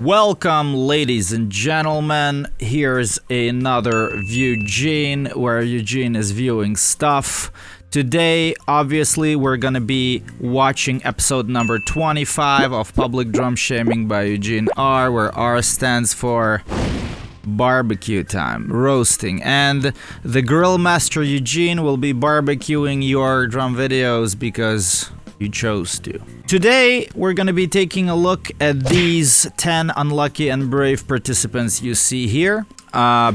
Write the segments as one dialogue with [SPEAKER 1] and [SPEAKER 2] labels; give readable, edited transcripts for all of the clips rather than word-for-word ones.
[SPEAKER 1] Welcome, ladies and gentlemen. Here's another Eugene, where Eugene is viewing stuff. Today, obviously, we're gonna be watching episode number 25 of Public Drum Shaming by Eugene R, where R stands for barbecue time, roasting, and the grill master Eugene will be barbecuing your drum videos because you chose to. Today, we're gonna be taking a look at these 10 unlucky and brave participants you see here.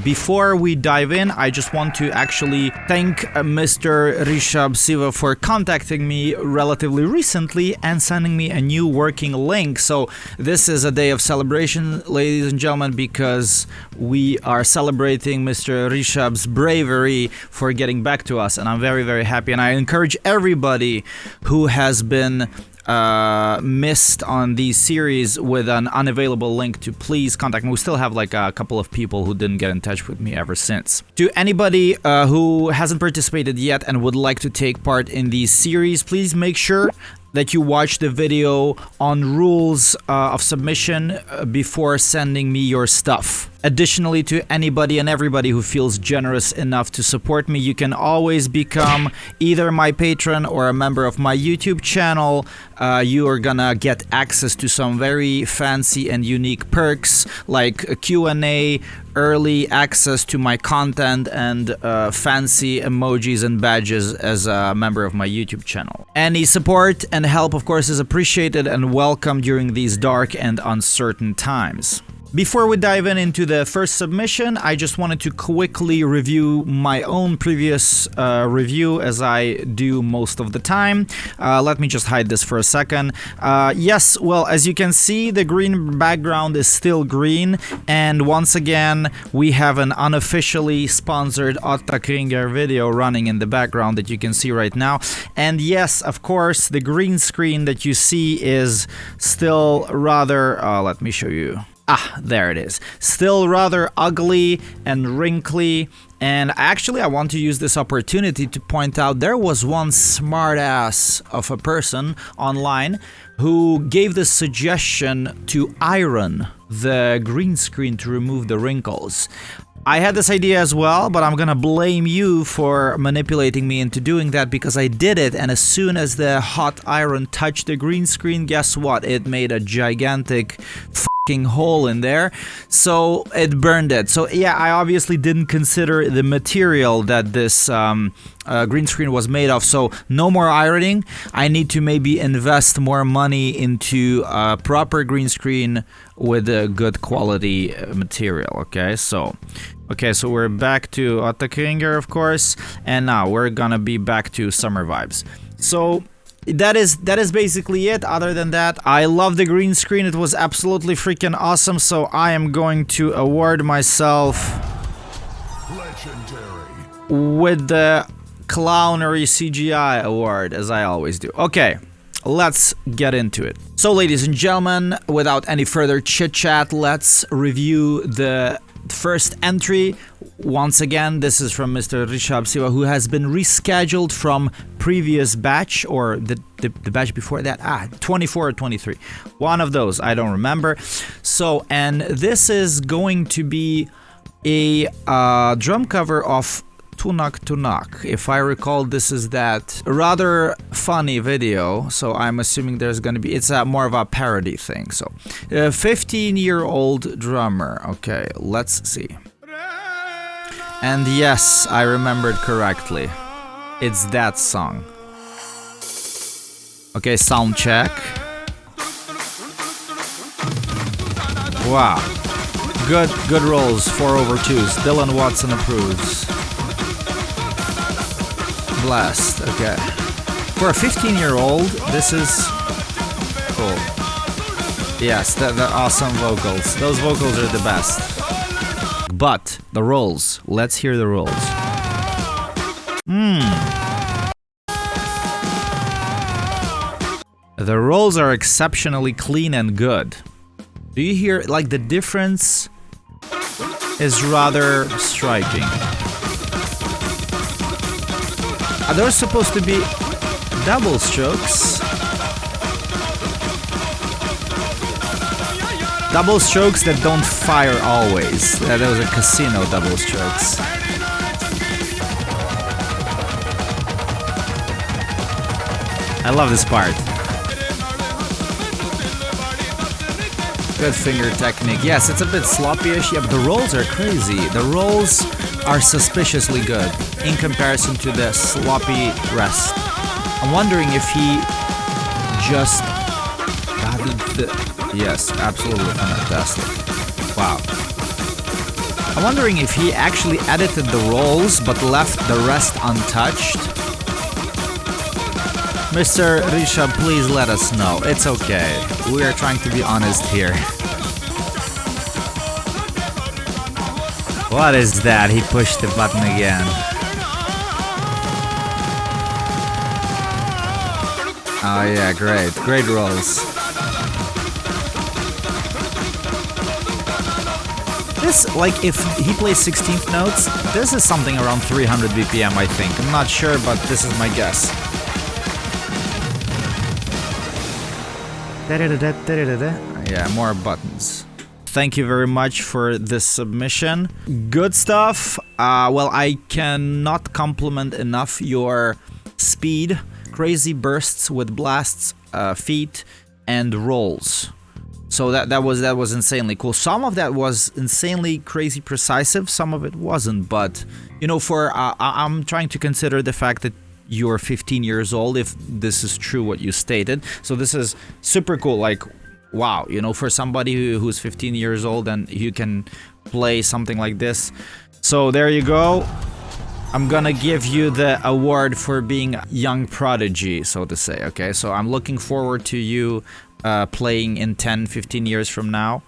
[SPEAKER 1] Before we dive in, I just want to actually thank Mr. Rishab Siva for contacting me relatively recently and sending me a new working link. So this is a day of celebration, ladies and gentlemen, because we are celebrating Mr. Rishab's bravery for getting back to us, and I'm very, very happy. And I encourage everybody who has been missed on these series with an unavailable link to please contact me. We still have like a couple of people who didn't get in touch with me ever since. To anybody who hasn't participated yet and would like to take part in these series, please make sure that you watch the video on rules of submission before sending me your stuff. Additionally, to anybody and everybody who feels generous enough to support me, you can always become either my patron or a member of my YouTube channel. You are gonna get access to some very fancy and unique perks like a Q&A, early access to my content, and fancy emojis and badges as a member of my YouTube channel. Any support and help, of course, is appreciated and welcome during these dark and uncertain times. Before we dive into the first submission, I just wanted to quickly review my own previous review, as I do most of the time. Let me just hide this for a second. Yes, well, as you can see, the green background is still green, and once again, we have an unofficially sponsored Otta Kringer video running in the background that you can see right now. And yes, of course, the green screen that you see is still rather... let me show you. There it is. Still rather ugly and wrinkly. And actually, I want to use this opportunity to point out there was one smartass of a person online who gave the suggestion to iron the green screen to remove the wrinkles. I had this idea as well, but I'm gonna blame you for manipulating me into doing that, because I did it, and as soon as the hot iron touched the green screen, guess what? It made a gigantic hole in there, so it burned it. So yeah, I obviously didn't consider the material that this green screen was made of, so no more ironing. I need to maybe invest more money into a proper green screen with a good quality material. Okay, so we're back to Otta Kringer, of course, and now we're gonna be back to summer vibes. So that is basically it. Other than that, I love the green screen. It was absolutely freaking awesome. So I am going to award myself legendary with the clownery CGI award, as I always do. Okay, let's get into it. So, ladies and gentlemen, without any further chit chat, let's review the first entry. Once again, this is from Mr. Rishab Siva, who has been rescheduled from previous batch, or the batch before that, 24 or 23. One of those, I don't remember. So, and this is going to be a drum cover of Tunak Tunak. If I recall, this is that rather funny video, so I'm assuming there's gonna be, it's more of a parody thing. So, 15-year-old drummer. Okay, let's see. And yes, I remembered correctly. It's that song. Okay, sound check. Wow. Good rolls, 4/2s. Dylan Watson approves. Blast, okay. For a 15-year-old, this is cool. Yes, the awesome vocals. Those vocals are the best. But the rolls, let's hear the rolls. The rolls are exceptionally clean and good. Do you hear, like, the difference is rather striking. Are those supposed to be double strokes? Double strokes that don't fire always. Those are casino double strokes. I love this part. Good finger technique. Yes, it's a bit sloppy-ish. Yeah, but the rolls are crazy. The rolls are suspiciously good in comparison to the sloppy rest. I'm wondering if he just added the... Yes, absolutely fantastic. Wow. I'm wondering if he actually edited the rolls but left the rest untouched. Mr. Rishab, please let us know. It's okay. We are trying to be honest here. What is that? He pushed the button again. Oh yeah, great. Great rolls. This, like, if he plays 16th notes, this is something around 300 BPM, I think. I'm not sure, but this is my guess. Yeah, more buttons. Thank you very much for this submission. Good stuff. Well, I cannot compliment enough your speed, crazy bursts with blasts, feet, and rolls. So that was insanely cool. Some of that was insanely crazy precisive. Some of it wasn't. But you know, for I'm trying to consider the fact that you're 15 years old, if this is true what you stated. So this is super cool. Like, wow, you know, for somebody who's 15 years old and you can play something like this. So there you go. I'm gonna give you the award for being a young prodigy, so to say. Okay, so I'm looking forward to you playing in 10-15 years from now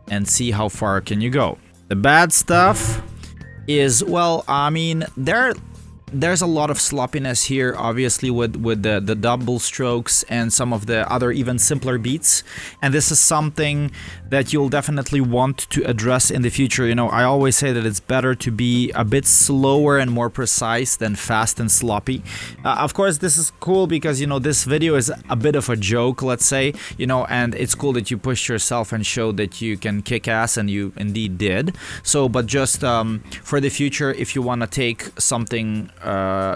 [SPEAKER 1] and see how far can you go. The bad stuff is, well, I mean, there's a lot of sloppiness here, obviously, with the double strokes and some of the other even simpler beats. And this is something that you'll definitely want to address in the future. You know, I always say that it's better to be a bit slower and more precise than fast and sloppy. Of course, this is cool because, you know, this video is a bit of a joke, let's say, you know, and it's cool that you pushed yourself and showed that you can kick ass, and you indeed did. So, but just for the future, if you want to take something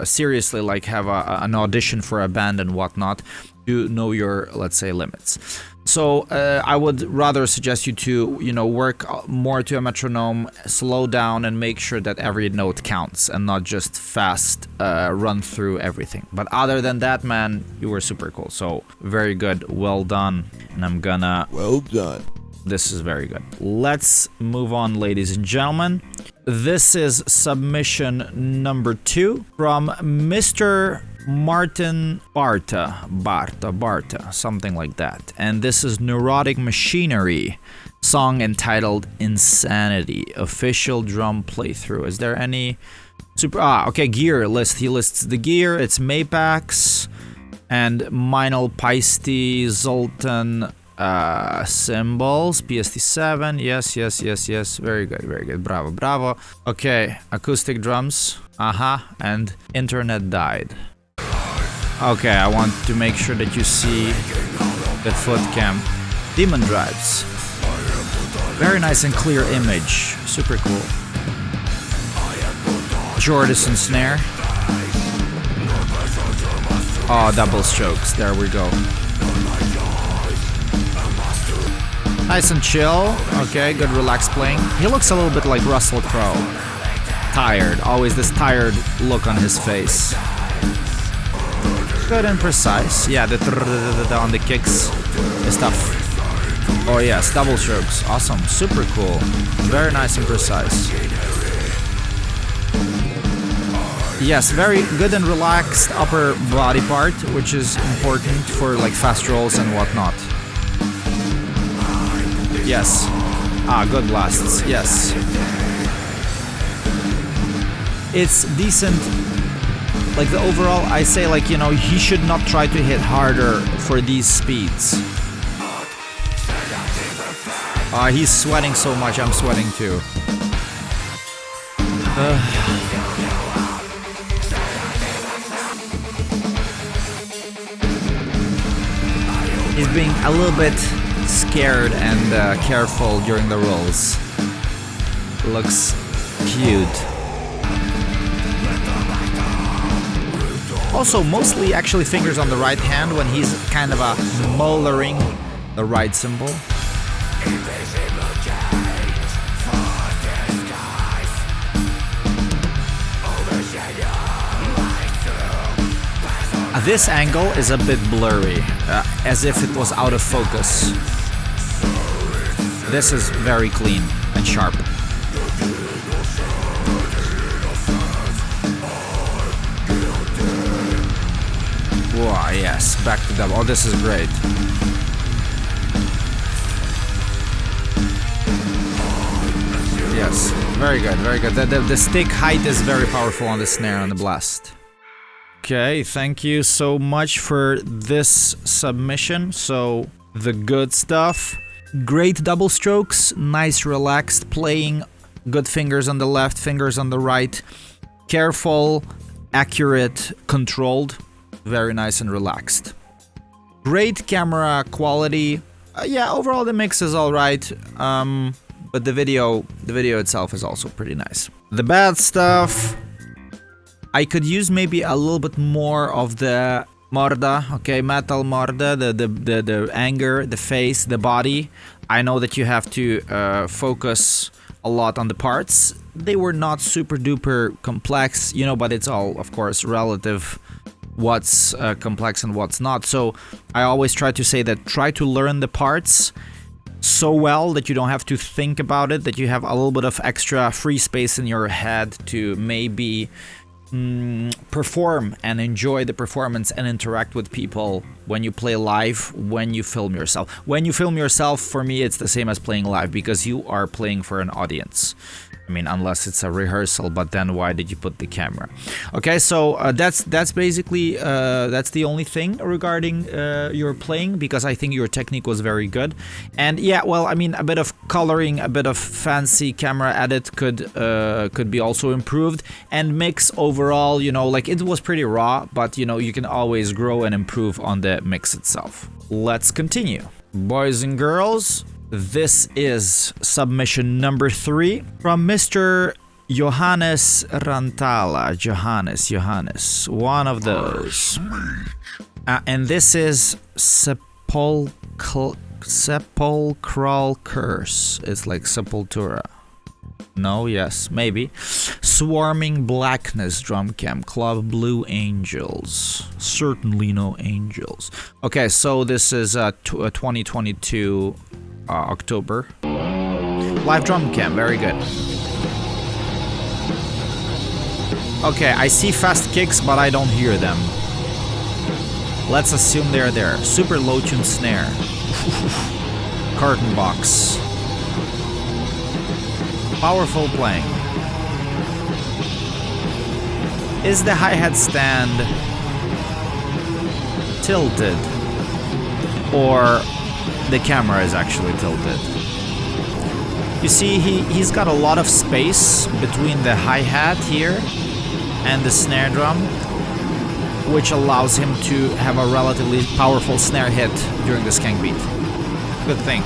[SPEAKER 1] seriously, like have an audition for a band and whatnot, you know your, let's say, limits. So I would rather suggest you to, you know, work more to a metronome, slow down, and make sure that every note counts and not just fast run through everything. But other than that, man, you were super cool. So very good, well done. And I'm gonna...
[SPEAKER 2] Well done.
[SPEAKER 1] This is very good. Let's move on, ladies and gentlemen. This is submission number 2 from Mr. Martin Barta, something like that. And this is Neurotic Machinery, song entitled Insanity, official drum playthrough. Is there any super... okay, gear list. He lists the gear. It's Mapax and Meinl Paisti Zoltan cymbals, PST7, yes, very good, bravo. Okay, acoustic drums, and internet died. Okay, I want to make sure that you see the foot cam. Demon drives, very nice and clear image, super cool. Jordison snare. Oh, double strokes, there we go. Nice and chill. Okay, good relaxed playing. He looks a little bit like Russell Crowe. Tired. Always this tired look on his face. Good and precise. Yeah, the on the kicks is tough. Oh yes, double strokes. Awesome. Super cool. Very nice and precise. Yes, very good and relaxed upper body part, which is important for like fast rolls and whatnot. Yes. Good blasts. Yes. It's decent. Like the overall, I say, like, you know, he should not try to hit harder for these speeds. He's sweating so much, I'm sweating too. He's being a little bit scared and careful during the rolls. Looks cute. Also, mostly actually fingers on the right hand when he's kind of mollering the right cymbal. This angle is a bit blurry, as if it was out of focus. This is very clean and sharp. Wow, yes, back to double. Oh, this is great. Yes, very good, very good. The stick height is very powerful on the snare and the blast. Okay, thank you so much for this submission. So, the good stuff. Great double strokes, nice relaxed playing, good fingers on the left, fingers on the right. Careful, accurate, controlled. Very nice and relaxed. Great camera quality. Yeah, overall the mix is alright. But the video itself is also pretty nice. The bad stuff. I could use maybe a little bit more of the morda, okay, metal morda, the anger, the face, the body. I know that you have to focus a lot on the parts. They were not super duper complex, you know, but it's all, of course, relative what's complex and what's not. So I always try to say that try to learn the parts so well that you don't have to think about it, that you have a little bit of extra free space in your head to maybe perform and enjoy the performance and interact with people when you play live, when you film yourself. When you film yourself, for me, it's the same as playing live because you are playing for an audience. I mean, unless it's a rehearsal, but then why did you put the camera? Okay, so that's basically that's the only thing regarding your playing, because I think your technique was very good. And yeah, well, I mean, a bit of coloring, a bit of fancy camera edit could be also improved. And mix overall, you know, like it was pretty raw, but you know, you can always grow and improve on the mix itself. Let's continue. Boys and girls, this is submission number 3 from Mr. Johannes Rantala. Johannes, one of those. And this is Sepulchral Curse. It's like Sepultura. No, yes, maybe. Swarming Blackness drum cam, Club Blue Angels. Certainly no angels. Okay, so this is 2022 October. Live drum cam, very good. Okay, I see fast kicks, but I don't hear them. Let's assume they're there. Super low tune snare. Curtain box. Powerful playing. Is the hi-hat stand tilted? Or the camera is actually tilted? You see, he's got a lot of space between the hi-hat here and the snare drum, which allows him to have a relatively powerful snare hit during the skank beat. Good thing.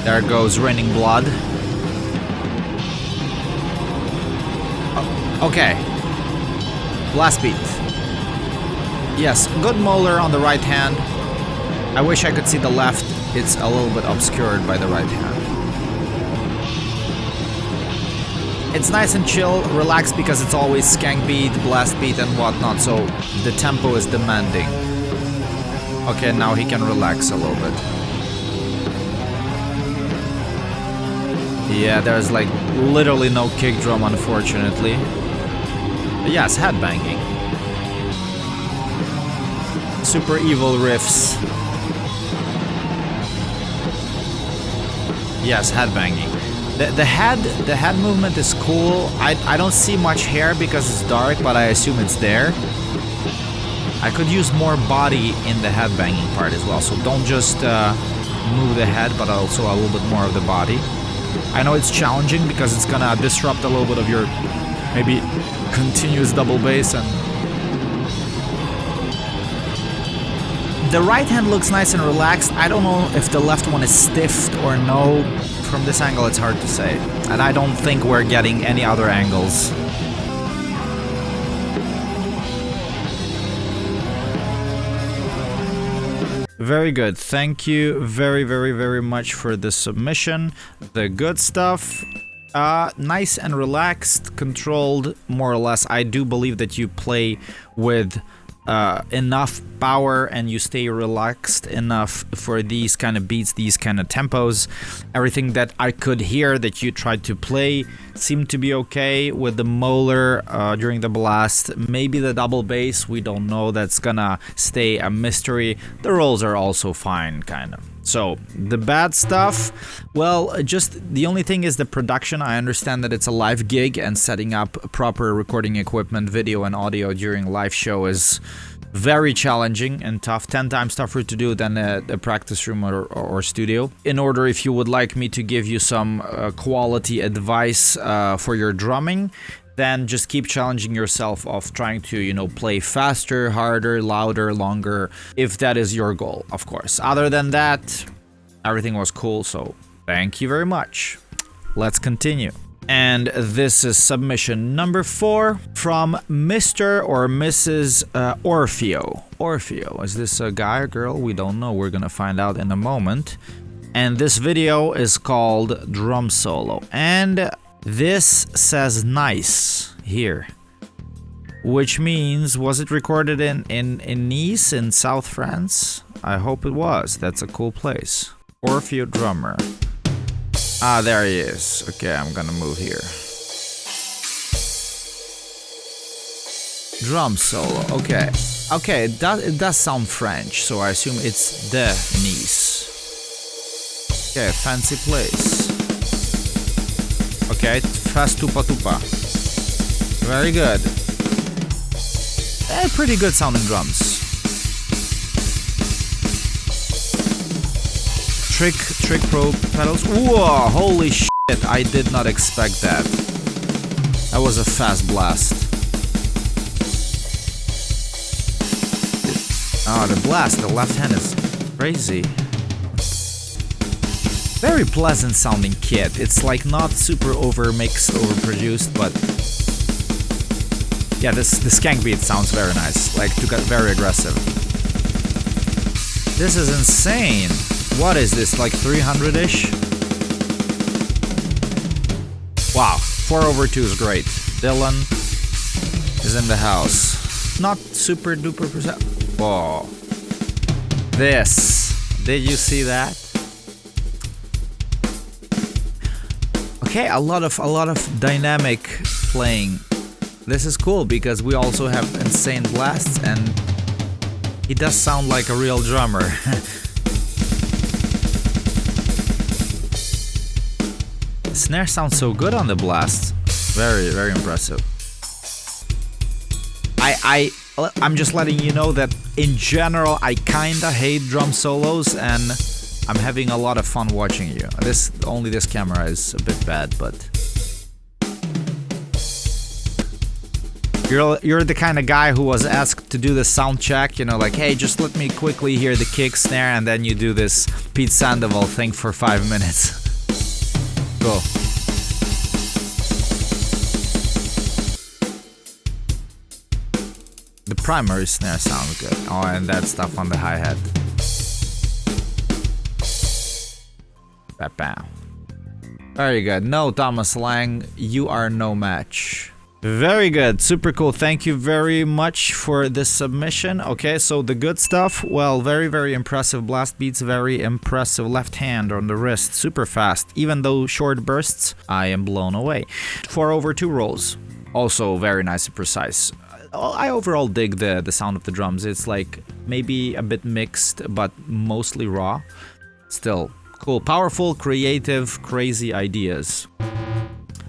[SPEAKER 1] There goes Raining Blood. Oh, okay. Last beat. Yes, good molar on the right hand. I wish I could see the left. It's a little bit obscured by the right hand. It's nice and chill, relaxed, because it's always skank beat, blast beat and whatnot, so the tempo is demanding. Okay, now he can relax a little bit. Yeah, there's like literally no kick drum, unfortunately. But yes, headbanging. Super evil riffs. Yes, headbanging. The head movement is cool. I don't see much hair because it's dark, but I assume it's there. I could use more body in the headbanging part as well, so don't just move the head, but also a little bit more of the body. I know it's challenging because it's gonna disrupt a little bit of your maybe continuous double bass and The right hand looks nice and relaxed. I don't know if the left one is stiffed or no. From this angle, it's hard to say. And I don't think we're getting any other angles. Very good. Thank you very much for the submission. The good stuff. Nice and relaxed, controlled, more or less. I do believe that you play with enough power and you stay relaxed enough for these kind of beats, these kind of tempos. Everything that I could hear that you tried to play seemed to be okay with the molar during the blast. Maybe the double bass, we don't know. That's gonna stay a mystery. The rolls are also fine, kind of. So, the bad stuff, well, just the only thing is the production. I understand that it's a live gig and setting up proper recording equipment, video and audio during live show is very challenging and tough, 10 times tougher to do than a practice room or studio. In order, if you would like me to give you some quality advice for your drumming, then just keep challenging yourself of trying to, you know, play faster, harder, louder, longer, if that is your goal, of course. Other than that, everything was cool, so thank you very much. Let's continue. And this is submission number 4 from Mr. or Mrs. Orpheo. Orpheo, is this a guy or girl? We don't know, we're gonna find out in a moment. And this video is called Drum Solo. And this says nice here, which means, was it recorded in Nice in South France? I hope it was. That's a cool place. Orpheo drummer. Ah, there he is. Okay, I'm gonna move here. Drum solo. Okay. Okay, it does sound French, so I assume it's the Nice. Okay, fancy place. Okay, fast tupa tupa. Very good. Pretty good sounding drums. Trick pro pedals. Whoa, holy shit, I did not expect that. That was a fast blast. Oh, the blast, the left hand is crazy. Very pleasant sounding kit. It's like not super overmixed, overproduced, but yeah, this skank beat sounds very nice. Like, to get very aggressive. This is insane. What is this, like 300-ish? Wow, 4/2 is great. Dylan is in the house. Not super duper percent. Whoa. This. Did you see that? Okay, a lot of dynamic playing. This is cool because we also have insane blasts and he does sound like a real drummer. The snare sounds so good on the blasts. Very impressive. I'm just letting you know that in general I kinda hate drum solos and I'm having a lot of fun watching you. Only this camera is a bit bad, but you're the kind of guy who was asked to do the sound check, you know, like, hey, just let me quickly hear the kick, snare, and then you do this Pete Sandoval thing for 5 minutes. Cool. The primary snare sounds good. Oh, and that stuff on the hi-hat. Bam. Very good. No, Thomas Lang, you are no match. Very good. Super cool. Thank you very much for this submission. Okay, so the good stuff. Well, very impressive blast beats. Very impressive left hand on the wrist. Super fast. Even though short bursts, I am blown away. 4/2 rolls. Also very nice and precise. I overall dig the sound of the drums. It's like maybe a bit mixed, but mostly raw. Still cool. Powerful, creative, crazy ideas.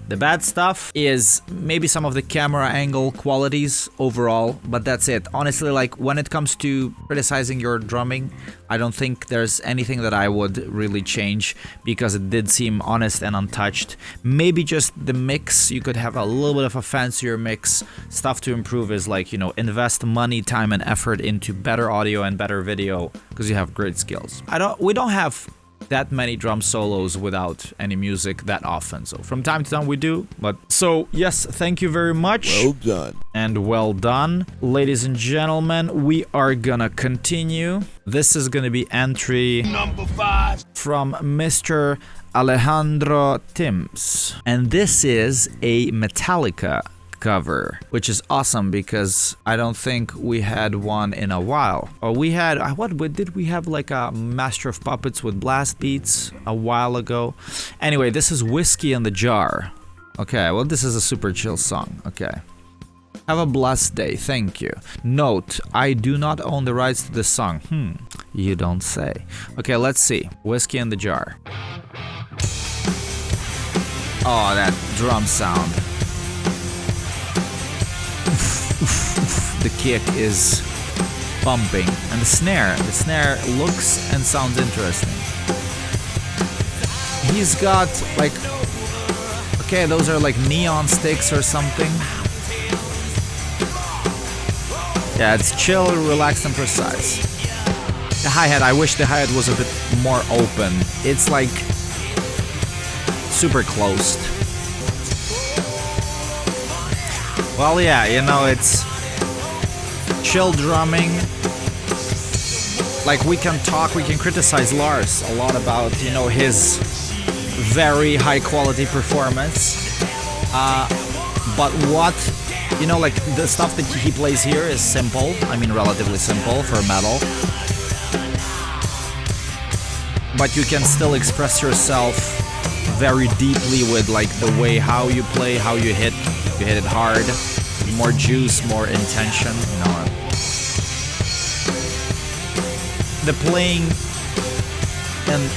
[SPEAKER 1] The bad stuff is maybe some of the camera angle qualities overall, but that's it. Honestly, like when it comes to criticizing your drumming, I don't think there's anything that I would really change because it did seem honest and untouched. Maybe just the mix, you could have a little bit of a fancier mix. Stuff to improve is like, you know, invest money, time and effort into better audio and better video because you have great skills. We don't have that many drum solos without any music that often, so from time to time we do. But so yes, thank you very much.
[SPEAKER 2] Well done.
[SPEAKER 1] And well done. Ladies and gentlemen, we are gonna continue. This is gonna be entry
[SPEAKER 2] Number 5
[SPEAKER 1] from Mr. Alejandro Timbs, and this is a Metallica cover, which is awesome because I don't think we had one in a while. Or we had, what did we have, like a Master of Puppets with blast beats a while ago? Anyway, this is Whiskey in the Jar. Okay, well, this is a super chill song. Okay. Have a blessed day, thank you. Note, I do not own the rights to this song. You don't say. Okay, let's see. Whiskey in the Jar. Oh, that drum sound. The kick is bumping, and the snare looks and sounds interesting. He's got like, okay, those are like neon sticks or something. Yeah, it's chill, relaxed, and precise. The hi-hat, I wish the hi-hat was a bit more open. It's like super closed. Well, yeah, you know, it's chill drumming. Like, we can criticize Lars a lot about, you know, his very high quality performance. But what, you know, like the stuff that he plays here is simple. I mean, relatively simple for metal. But you can still express yourself very deeply with like the way how you play, how you hit. You hit it hard, more juice, more intention, you know. The playing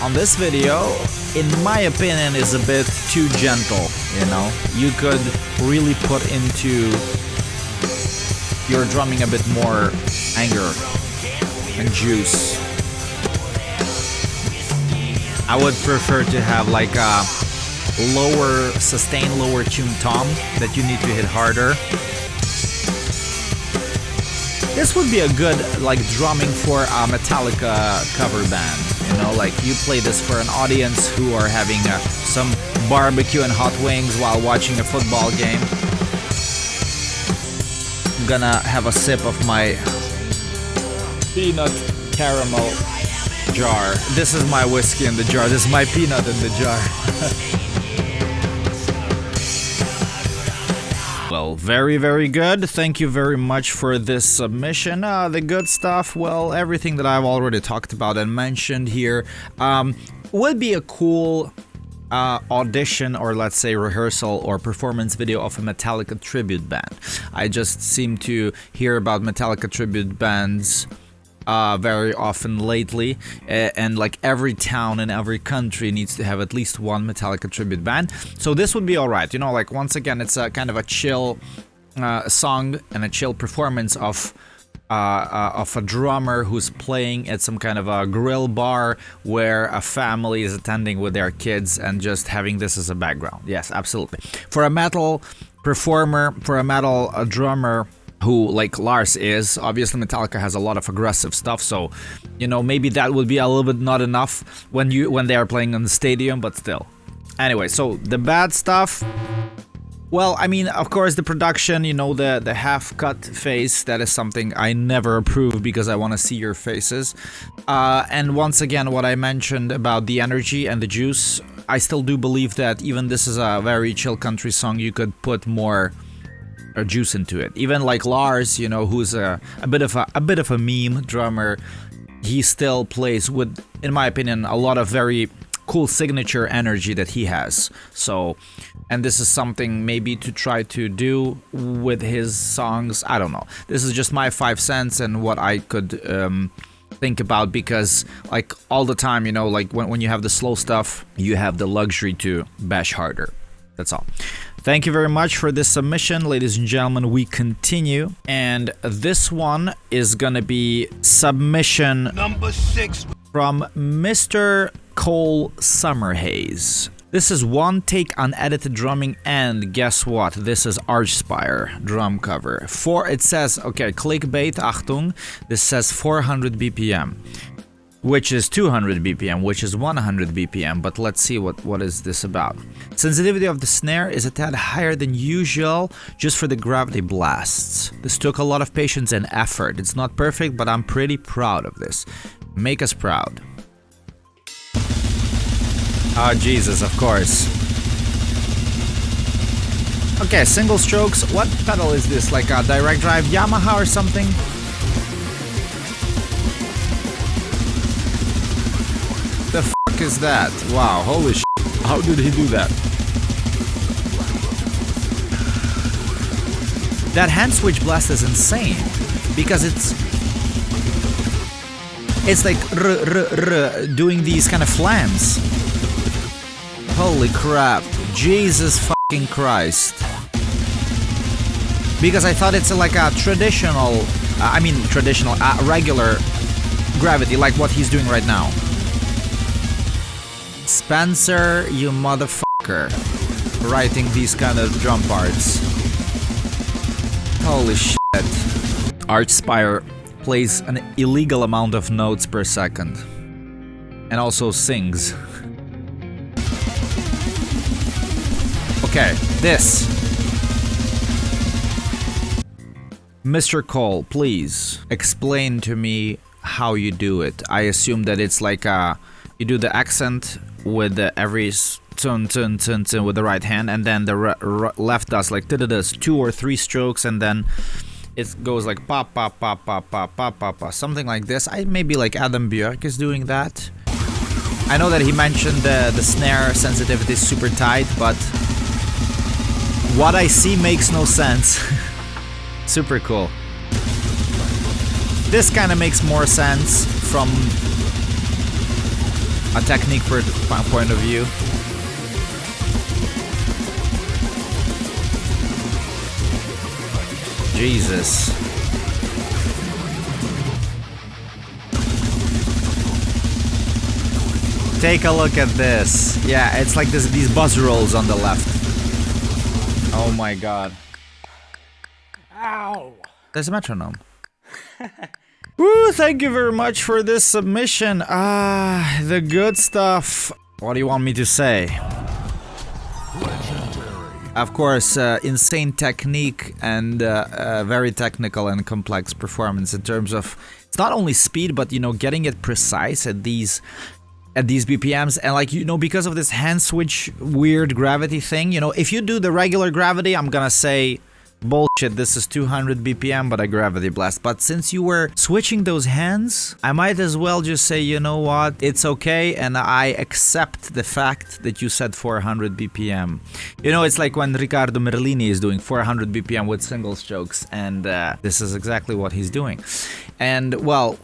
[SPEAKER 1] on this video, in my opinion, is a bit too gentle, you know. You could really put into your drumming a bit more anger and juice. I would prefer to have like a lower, sustained, lower tune tom that you need to hit harder. This would be a good like drumming for a Metallica cover band. You know, like you play this for an audience who are having some barbecue and hot wings while watching a football game. I'm gonna have a sip of my peanut caramel jar. This is my whiskey in the jar. This is my peanut in the jar. Well, very, very good. Thank you very much for this submission. The good stuff, well, everything that I've already talked about and mentioned here would be a cool audition or let's say rehearsal or performance video of a Metallica tribute band. I just seem to hear about Metallica tribute bands very often lately, and like every town in every country needs to have at least one Metallica tribute band. So this would be alright, you know, like once again it's a kind of a chill song and a chill performance of a drummer who's playing at some kind of a grill bar where a family is attending with their kids and just having this as a background. Yes, absolutely. For a metal performer, for a metal drummer who like Lars is, obviously Metallica has a lot of aggressive stuff, so you know maybe that would be a little bit not enough when they are playing in the stadium, but still. Anyway, so the bad stuff, well, I mean, of course the production, you know, the half cut face, that is something I never approve because I want to see your faces. And once again, what I mentioned about the energy and the juice, I still do believe that even this is a very chill country song, you could put more juice into it. Even like Lars, you know, who's a bit of a meme drummer, he still plays with, in my opinion, a lot of very cool signature energy that he has. So, and this is something maybe to try to do with his songs. I don't know. This is just my 5 cents and what I could think about, because like all the time, you know, like when you have the slow stuff, you have the luxury to bash harder. That's all. Thank you very much for this submission, ladies and gentlemen. We continue, and this one is gonna be submission
[SPEAKER 2] number 6
[SPEAKER 1] from Mr. Cole Summerhays. This is one take unedited drumming, and guess what? This is Archspire drum cover. It says, okay, clickbait, Achtung, this says 400 BPM, which is 200 BPM, which is 100 BPM, but let's see what is this about. Sensitivity of the snare is a tad higher than usual, just for the gravity blasts. This took a lot of patience and effort. It's not perfect, but I'm pretty proud of this. Make us proud. Oh, Jesus, of course. Okay, single strokes. What pedal is this? Like a direct drive Yamaha or something? The fuck is that? Wow, holy shit. How did he do that? That hand switch blast is insane. Because it's like doing these kind of flams. Holy crap. Jesus fucking Christ. Because I thought it's like a traditional, regular gravity, like what he's doing right now. Spencer, you motherfucker. Writing these kind of drum parts. Holy shit. Archspire plays an illegal amount of notes per second. And also sings. Okay, this. Mr. Cole, please explain to me how you do it. I assume that it's like you do the accent with every tun with the right hand, and then the left does like 2 or 3 strokes, and then it goes like pa pa pa pa pa pa pa pa, something like this. Maybe like Adam Björk is doing that. I know that he mentioned the snare sensitivity is super tight, but what I see makes no sense. Super cool. This kind of makes more sense from a technique point of view. Jesus. Take a look at this. Yeah, it's like these buzz rolls on the left. Oh my god.
[SPEAKER 2] Ow!
[SPEAKER 1] There's a metronome. Woo, thank you very much for this submission. The good stuff. What do you want me to say? Of course, insane technique and very technical and complex performance in terms of, it's not only speed, but, you know, getting it precise at these BPMs, and like, you know, because of this hand switch weird gravity thing, you know, if you do the regular gravity, I'm gonna say bullshit, this is 200 BPM, but a gravity blast. But since you were switching those hands, I might as well just say, you know what, it's okay, and I accept the fact that you said 400 BPM. You know, it's like when Riccardo Merlini is doing 400 BPM with single strokes, and this is exactly what he's doing. And, well,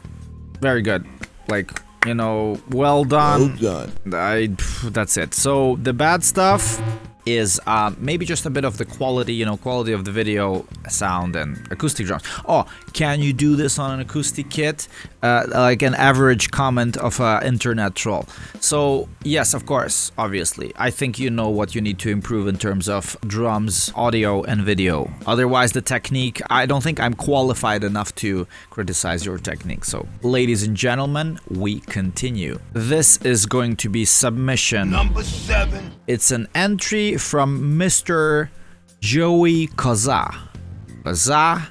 [SPEAKER 1] very good. Like, you know, well done.
[SPEAKER 2] Well done.
[SPEAKER 1] That's it. So the bad stuff is maybe just a bit of the quality, you know, quality of the video, sound, and acoustic drums. Oh, can you do this on an acoustic kit? Like an average comment of an internet troll. So yes, of course, obviously, I think you know what you need to improve in terms of drums, audio, and video. Otherwise, the technique, I don't think I'm qualified enough to criticize your technique. So, ladies and gentlemen, we continue. This is going to be submission
[SPEAKER 2] Number 7.
[SPEAKER 1] It's an entry from Mr. Joe Koza. Koza,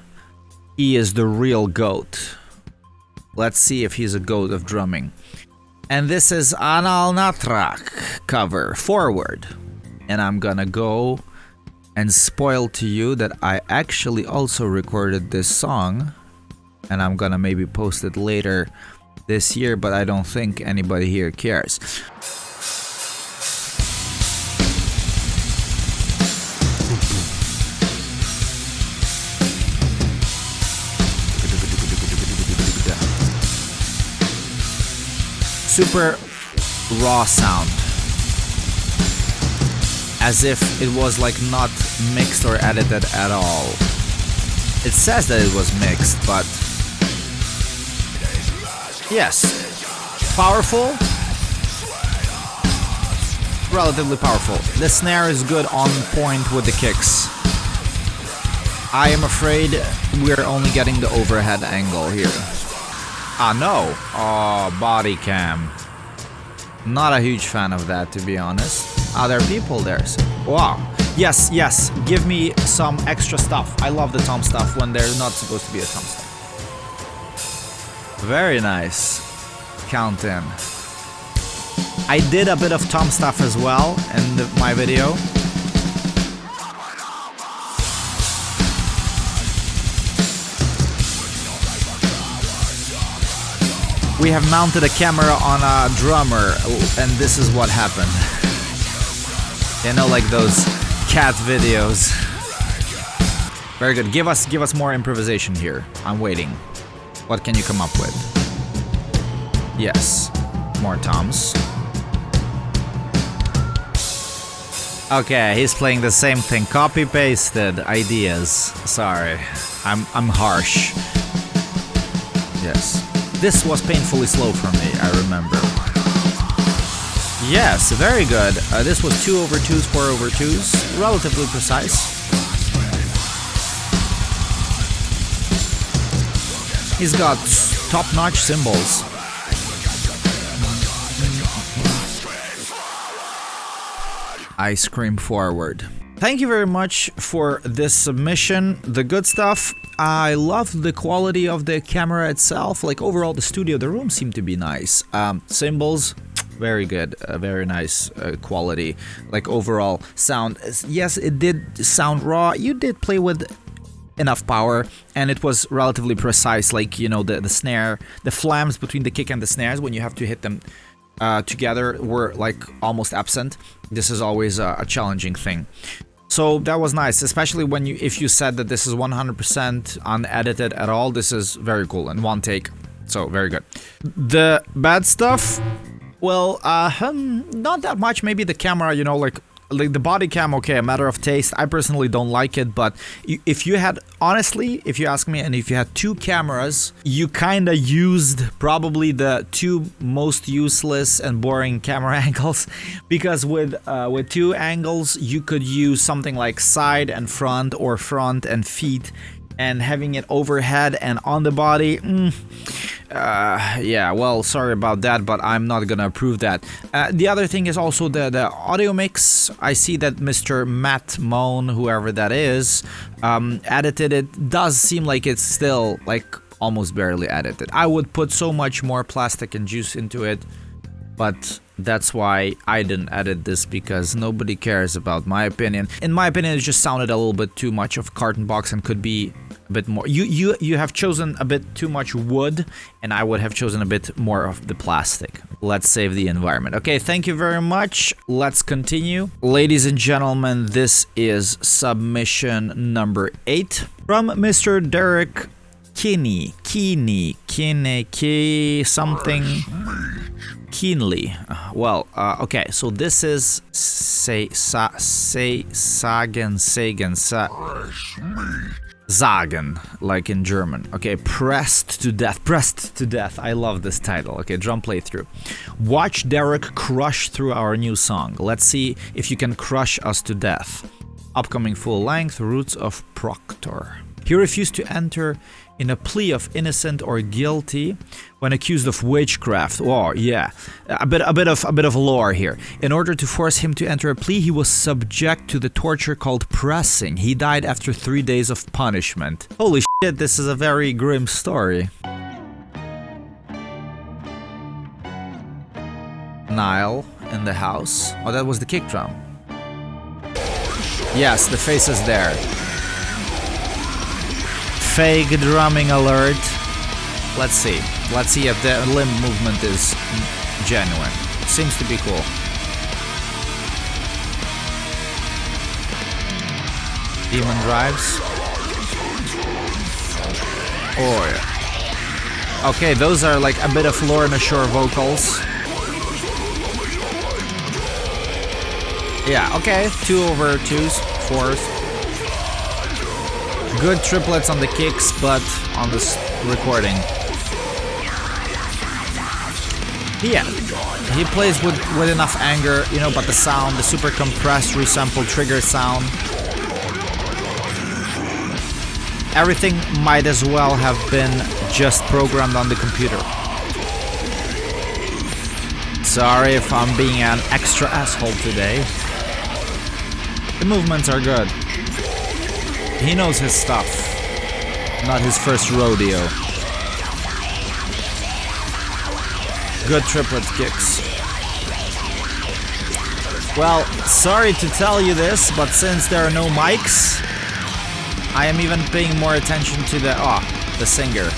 [SPEAKER 1] he is the real goat. Let's see if he's a goat of drumming. And this is Anal Natrak cover, Forward. And I'm gonna go and spoil to you that I actually also recorded this song. And I'm gonna maybe post it later this year, but I don't think anybody here cares. Super raw sound. as if it was like not mixed or edited at all. It says that it was mixed, but yes, powerful, relatively powerful. The snare is good, on point with the kicks. I am afraid we're only getting the overhead angle here. Ah, no. Oh, body cam. Not a huge fan of that, to be honest. Ah, there are people there. So. Wow. Yes, yes. Give me some extra stuff. I love the tom stuff when there's not supposed to be a tom stuff. Very nice. Count in. I did a bit of tom stuff as well in my video. We have mounted a camera on a drummer, and this is what happened. You know, like those cat videos. Very good. Give us more improvisation here. I'm waiting. What can you come up with? Yes. More toms. Okay, he's playing the same thing. Copy-pasted ideas. Sorry. I'm harsh. Yes. This was painfully slow for me, I remember. Yes, very good. This was 2/2s, 4/2s. Relatively precise. He's got top-notch cymbals. I scream forward. Thank you very much for this submission. The good stuff. I love the quality of the camera itself. Like overall, the studio, the room seemed to be nice. Cymbals, very good, very nice quality. Like overall sound. Yes, it did sound raw. You did play with enough power, and it was relatively precise. Like, you know, the snare, the flams between the kick and the snares when you have to hit them together were like almost absent. This is always a challenging thing. So that was nice, especially when if you said that this is 100% unedited at all. This is very cool in one take. So very good. The bad stuff, well, not that much. Maybe the camera, you know, like the body cam, okay, a matter of taste. I personally don't like it, but if you had, honestly, if you ask me, and if you had two cameras, you kind of used probably the two most useless and boring camera angles, because with two angles, you could use something like side and front, or front and feet, and having it overhead and on the body, yeah, well, sorry about that, but I'm not gonna approve that. The other thing is also the audio mix. I see that Mr. Matt Moan, whoever that is, edited it. Does seem like it's still like almost barely edited. I would put so much more plastic and juice into it, but that's why I didn't edit this, because nobody cares about my opinion. In my opinion, it just sounded a little bit too much of a carton box and could be a bit more. You have chosen a bit too much wood, and I would have chosen a bit more of the plastic. Let's save the environment. Okay, thank you very much. Let's continue. Ladies and gentlemen, this is submission number 8 from Mr. Derek Kinney. Something. Keenly. Well, okay, so this is Sagen, like in German. Okay, pressed to death. I love this title. Okay, drum playthrough. Watch Derek crush through our new song. Let's see if you can crush us to death. Upcoming full length, Roots of Proctor. He refused to enter in a plea of innocent or guilty when accused of witchcraft. Oh, yeah, a bit of lore here. In order to force him to enter a plea, he was subject to the torture called pressing. He died after 3 days of punishment. Holy shit, this is a very grim story. Nile in the house. Oh, that was the kick drum. Yes, the face is there. Fake drumming alert. Let's see if the limb movement is genuine. Seems to be cool. Demon drives. Oh yeah. Okay, those are like a bit of Lorna Shore vocals. Yeah, okay. 2/2s, 4s. Good triplets on the kicks, but on this recording. Yeah, he plays with enough anger, you know, but the sound, the super compressed resample trigger sound. Everything might as well have been just programmed on the computer. Sorry if I'm being an extra asshole today. The movements are good. He knows his stuff. Not his first rodeo. Good triplet kicks. Well, sorry to tell you this, but since there are no mics, I am even paying more attention to the singer.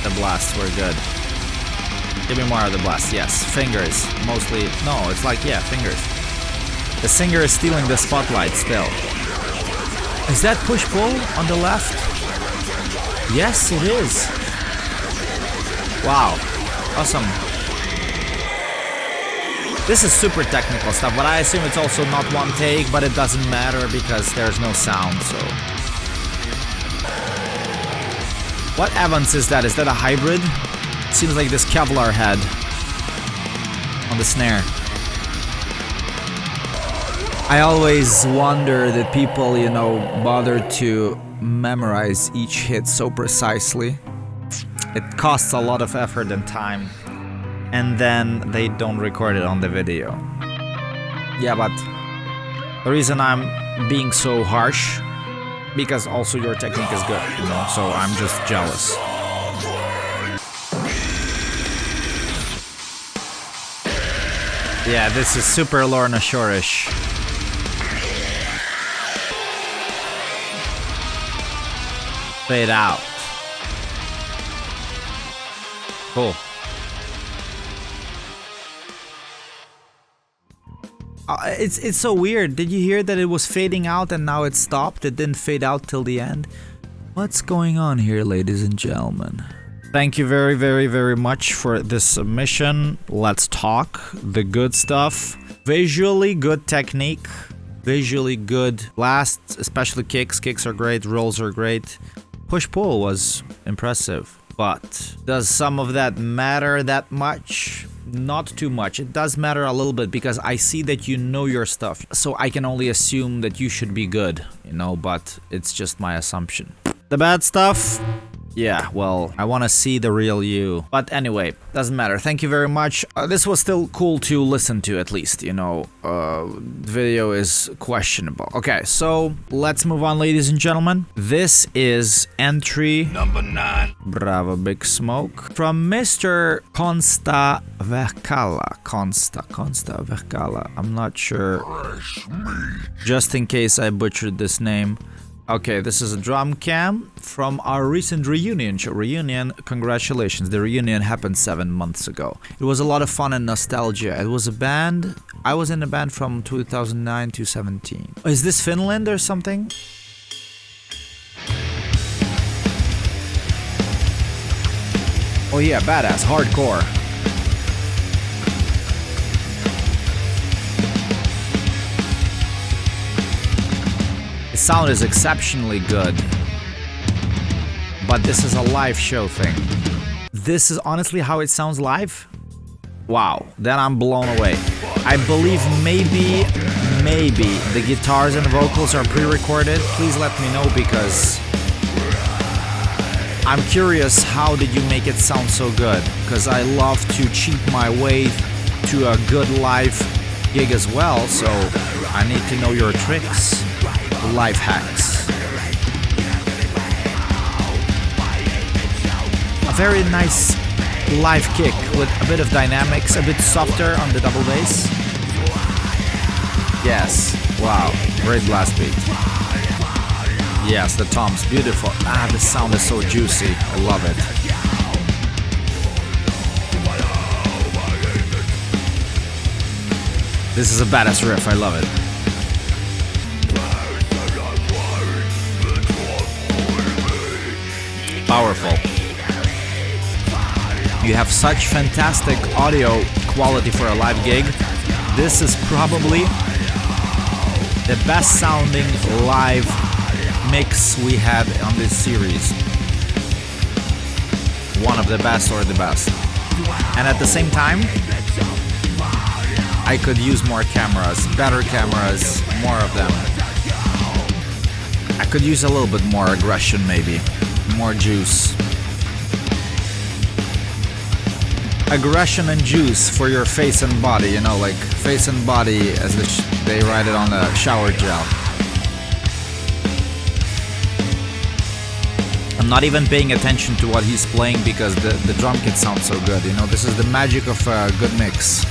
[SPEAKER 1] The blasts were good. Give me more of the blast. Yes, fingers. Mostly. No, it's like, yeah, fingers. The singer is stealing the spotlight still. Is that push-pull on the left? Yes, it is. Wow. Awesome. This is super technical stuff, but I assume it's also not one take, but it doesn't matter because there's no sound, so... What Evans is that? Is that a hybrid? Seems like this Kevlar head on the snare. I always wonder that people, you know, bother to memorize each hit so precisely. It costs a lot of effort and time, and then they don't record it on the video. Yeah, but the reason I'm being so harsh, because also your technique is good, you know, so I'm just jealous. Yeah, this is super Lorna Shore-ish. Fade out. Cool. It's so weird. Did you hear that it was fading out and now it stopped? It didn't fade out till the end. What's going on here, ladies and gentlemen? Thank you very, very, very much for this submission. Let's talk the good stuff. Visually good technique. Visually good blasts, especially kicks. Kicks are great. Rolls are great. Push-pull was impressive. But does some of that matter that much? Not too much. It does matter a little bit because I see that you know your stuff. So I can only assume that you should be good, you know, but it's just my assumption. The bad stuff? Yeah, well, I want to see the real you. But anyway, doesn't matter. Thank you very much. This was still cool to listen to, at least, you know. Video is questionable. Okay, so let's move on, ladies and gentlemen. This is entry
[SPEAKER 2] number 9.
[SPEAKER 1] Bravo, Big Smoke. From Mr. Konsta Vehkala. Konsta Vehkala. I'm not sure. Just in case I butchered this name. Okay, this is a drum cam from our recent reunion show. Congratulations. The reunion happened 7 months ago. It was a lot of fun and nostalgia. It was a band. I was in a band from 2009 to 17. Is this Finland or something? Oh yeah, badass, hardcore. The sound is exceptionally good, but this is a live show thing. This is honestly how it sounds live? Wow, then I'm blown away. I believe maybe the guitars and vocals are pre-recorded. Please let me know because I'm curious, how did you make it sound so good? Because I love to cheat my way to a good live gig as well, so I need to know your tricks. Life hacks. A very nice live kick with a bit of dynamics, a bit softer on the double bass. Yes, wow, great blast beat. Yes, the toms, beautiful. Ah, the sound is so juicy, I love it. This is a badass riff, I love it. Powerful. You have such fantastic audio quality for a live gig. This is probably the best sounding live mix we had on this series. One of the best or the best. And at the same time, I could use more cameras, better cameras, more of them. I could use a little bit more aggression maybe, more juice. Aggression and juice for your face and body, you know, like face and body as they write it on the shower gel. I'm not even paying attention to what he's playing because the drum kit sounds so good, you know, this is the magic of a good mix.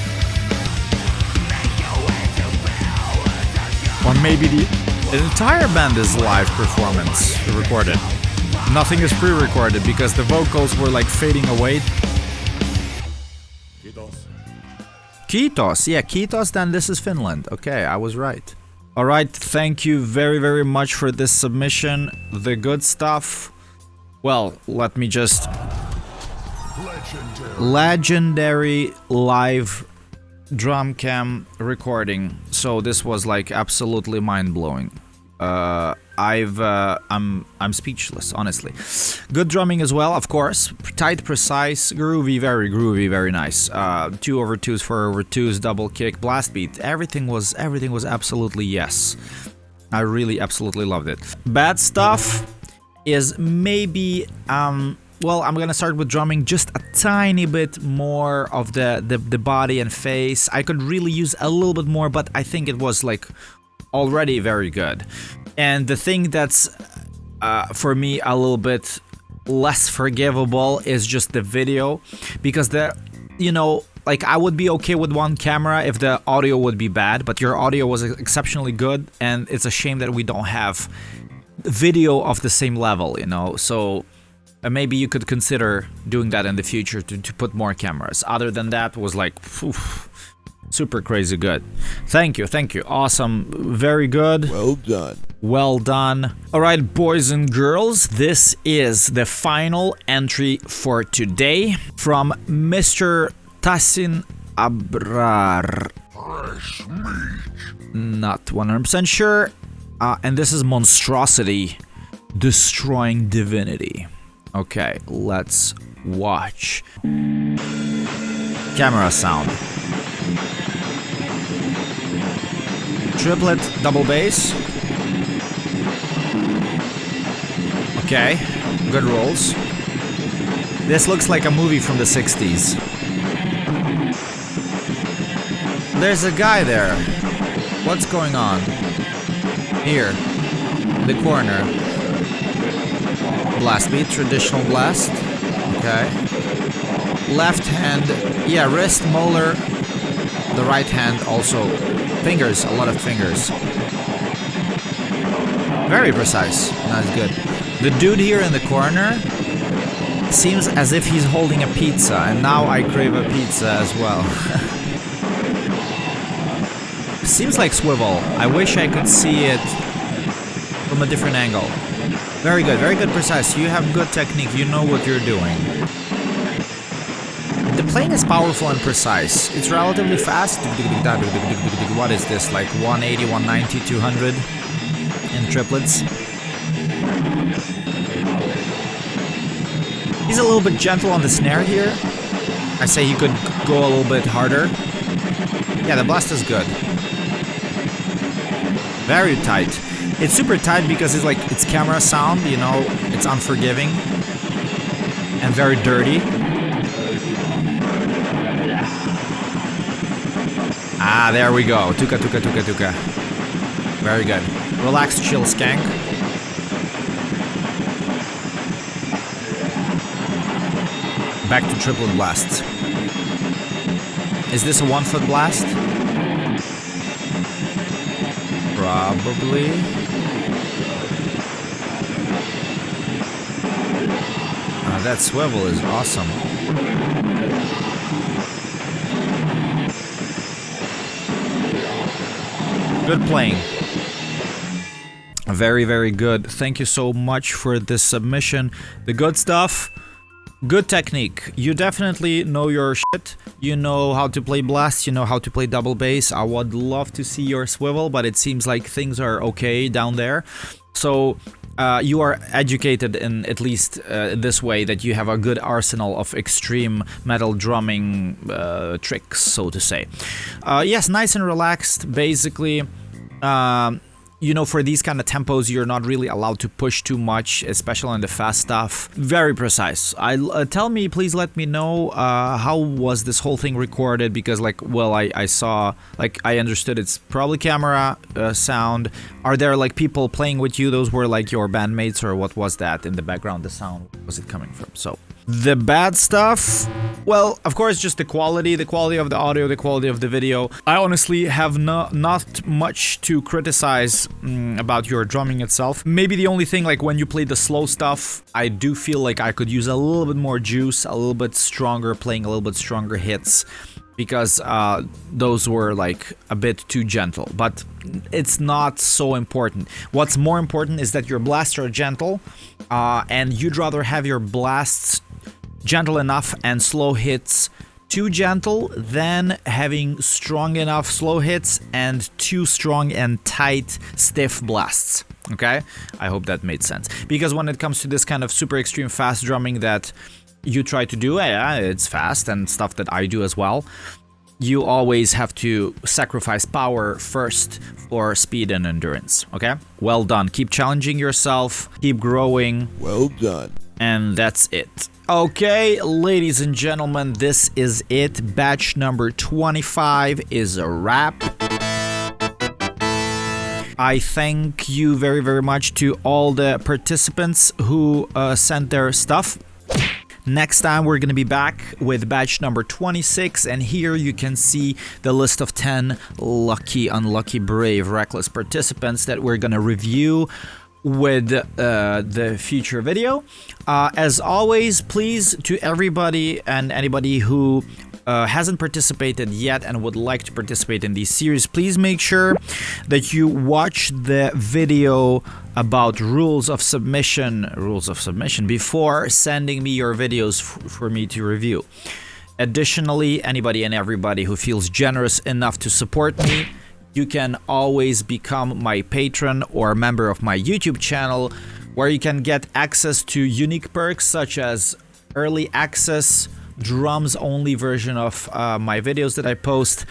[SPEAKER 1] Or maybe the entire band is live performance recorded. Nothing is pre-recorded because the vocals were like fading away. Kiitos, yeah, Kiitos, then this is Finland. Okay, I was right. Alright, thank you very, very much for this submission. The good stuff. Well, let me just... Legendary live drum cam recording. So this was like absolutely mind-blowing. I'm speechless, honestly. Good drumming as well, of course. Tight, precise, groovy, very nice. 2/2s, 4/2s, double kick, blast beat. Everything was absolutely yes. I really absolutely loved it. Bad stuff is maybe well, I'm gonna start with drumming just a tiny bit more of the body and face. I could really use a little bit more, but I think it was like already very good. And the thing that's for me a little bit less forgivable is just the video, because you know, like I would be okay with one camera if the audio would be bad, but your audio was exceptionally good, and it's a shame that we don't have video of the same level, you know. So maybe you could consider doing that in the future to put more cameras. Other than that, was like super crazy good. Thank you, awesome, very good. Well done. All right, boys and girls, this is the final entry for today from Mr. Tasin Abrar. Not 100% sure. And this is Monstrosity, Destroying Divinity. Okay, let's watch. Camera sound. Triplet double bass. Okay, good rolls. This looks like a movie from the 60s. There's a guy there. What's going on? Here, in the corner. Blast beat, traditional blast. Okay. Left hand, yeah, wrist, molar. The right hand also. Fingers, a lot of fingers. Very precise. That's good. The dude here in the corner seems as if he's holding a pizza, and now I crave a pizza as well. Seems like swivel. I wish I could see it from a different angle. Very good, precise. You have good technique, you know what you're doing. The playing is powerful and precise. It's relatively fast. What is this, like 180, 190, 200 in triplets? He's a little bit gentle on the snare here. I say he could go a little bit harder. Yeah, the blast is good. Very tight. It's super tight because it's like, it's camera sound, you know, it's unforgiving and very dirty. Ah, there we go. Tuka. Very good. Relax, chill, skank. Back to triplet blasts. Is this a 1 foot blast? Probably. That swivel is awesome. Good playing. Very good. Thank you so much for this submission. The good stuff. Good technique. You definitely know your shit. You know how to play blast, you know how to play double bass. I would love to see your swivel, but it seems like things are okay down there. So you are educated in at least this way, that you have a good arsenal of extreme metal drumming tricks, so to say. Yes, nice and relaxed, basically. You know, for these kind of tempos, you're not really allowed to push too much, especially on the fast stuff. Very precise. Tell me, please let me know how was this whole thing recorded, because like, well, I saw, like, I understood it's probably camera sound. Are there like people playing with you? Those were like your bandmates, or what was that in the background? The sound, where was it coming from? So the bad stuff, well, of course, just the quality of the audio, the quality of the video. I honestly have not much to criticize about your drumming itself. Maybe the only thing, like when you play the slow stuff, I do feel like I could use a little bit more juice, a little bit stronger, playing a little bit stronger hits, because those were like a bit too gentle. But it's not so important. What's more important is that your blasts are gentle, and you'd rather have your blasts gentle enough and slow hits too gentle than having strong enough slow hits and too strong and tight stiff blasts. Okay, I hope that made sense, because when it comes to this kind of super extreme fast drumming that you try to do, it's fast, and stuff that I do as well, you always have to sacrifice power first for speed and endurance. Okay, well done, keep challenging yourself, keep growing.
[SPEAKER 2] Well done.
[SPEAKER 1] And that's it. Okay, ladies and gentlemen, this is it. Batch number 25 is a wrap. I thank you very, very much to all the participants who sent their stuff. Next time we're going to be back with batch number 26, and here you can see the list of 10 lucky, unlucky, brave, reckless participants that we're going to review with the future video. As always, please, to everybody and anybody who hasn't participated yet and would like to participate in these series, please make sure that you watch the video about rules of submission before sending me your videos for me to review. Additionally, anybody and everybody who feels generous enough to support me, you can always become my patron or member of my YouTube channel, where you can get access to unique perks such as early access, drums only version of my videos that I post,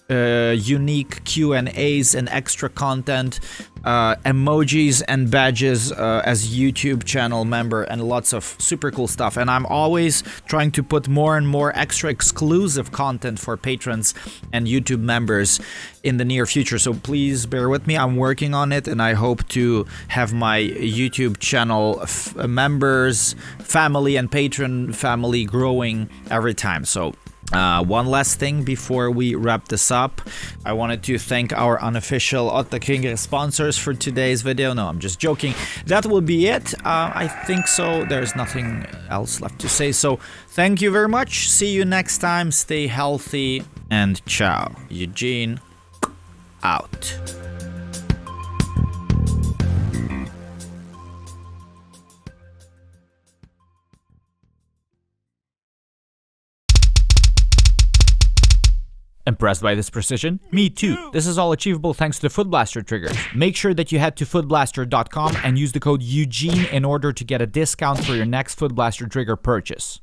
[SPEAKER 1] unique Q&As and extra content, emojis and badges as YouTube channel member, and lots of super cool stuff. And I'm always trying to put more and more extra exclusive content for patrons and YouTube members in the near future, so please bear with me. I'm working on it, and I hope to have my YouTube channel members, family and patron family growing every time. So one last thing before we wrap this up, I wanted to thank our unofficial Otta King sponsors for today's video. No, I'm just joking. That will be it. I think so. There's nothing else left to say. So thank you very much. See you next time. Stay healthy, and ciao. Eugene out. Impressed by this precision? Me too. This is all achievable thanks to the Foot Blaster triggers. Make sure that you head to footblaster.com and use the code Eugene in order to get a discount for your next Foot Blaster trigger purchase.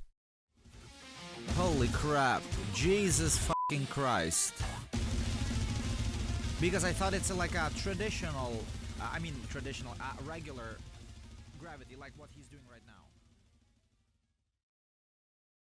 [SPEAKER 1] Holy crap. Jesus fucking Christ. Because I thought it's like a traditional, regular gravity, like what he's doing right now.